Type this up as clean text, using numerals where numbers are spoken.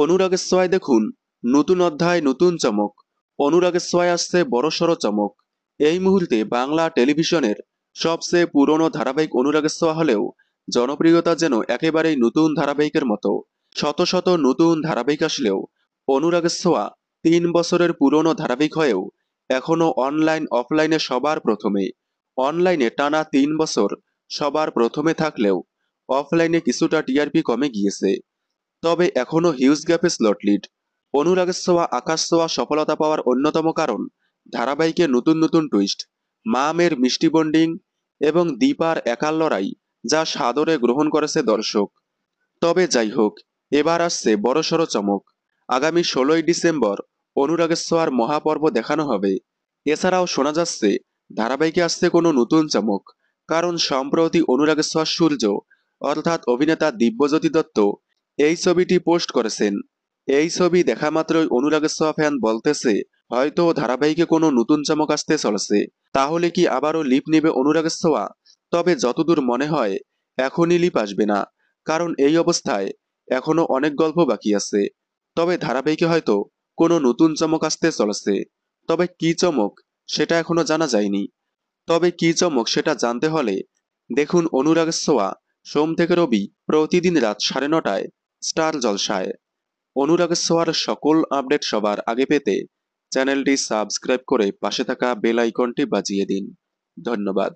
অনুরাগের ছোঁয়ায় দেখুন নতুন অধ্যায়, নতুন চমক। অনুরাগের ছোঁয়ায় আসছে বড়সড় চমক। এই মুহূর্তে বাংলা টেলিভিশনের সবচেয়ে পুরনো ধারাবাহিক অনুরাগের ছোঁয়া হলেও জনপ্রিয়তা যেন একেবারেই নতুন ধারাবাহিকের মতো। শত শত নতুন ধারাবাহিক আসলেও অনুরাগের ছোঁয়া 3 বছরের পুরনো ধারাবাহিক হয়েও এখনো অনলাইন অফলাইনে সবার প্রথমে। অনলাইনে টানা 3 বছর সবার প্রথমে থাকলেও অফলাইনে কিছুটা টিআরপি কমে গিয়েছে। তবে এখনো হিউজ গ্যাপে স্লট লিড। অনুরাগের ছোঁয়া আকাশ ছোঁয়া সফলতা পাওয়ার অন্যতম কারণ ধারাবাহিকে নতুন নতুন টুইস্ট, মামের মিষ্টি বন্ডিং এবং দীপার একার লড়াই, যা সাদরে গ্রহণ করেছে দর্শক। তবে যাই হোক, এবার আসছে বড়সড় চমক। আগামী 16ই ডিসেম্বর অনুরাগের ছোঁয়ার মহাপর্ব দেখানো হবে। এছাড়াও শোনা যাচ্ছে ধারাবাহিকে আসছে কোনো নতুন চমক। কারণ সম্প্রতি অনুরাগের ছোঁয়ার সূর্য অর্থাৎ অভিনেতা দিব্যজ্যোতি দত্ত এই ছবিটি পোস্ট করেছেন। এই ছবি দেখা মাত্রই অনুরাগের ছোঁয়া ফ্যান বলতেছে হয়তো ধারাবাহিকে কোনো নতুন চমক আসতে চলেছে। তাহলে কি আবারও লিপ নেবে অনুরাগের ছোঁয়া? তবে যতদূর মনে হয় এখনই লিপ আসবে না, কারণ এই অবস্থায় এখনো অনেক গল্প বাকি আছে। তবে ধারাবাহিকে হয়তো কোনো নতুন চমক আসতে চলেছে। তবে কি চমক সেটা এখনো জানা যায়নি। তবে কি চমক সেটা জানতে হলে দেখুন অনুরাগের ছোঁয়া সোম থেকে রবি প্রতিদিন রাত 9:30টায় স্টার জলসায়। অনুরাগের ছোঁয়ার সকল আপডেট সবার আগে পেতে চ্যানেলটি সাবস্ক্রাইব করে পাশে থাকা বেল আইকনটি বাজিয়ে দিন। ধন্যবাদ।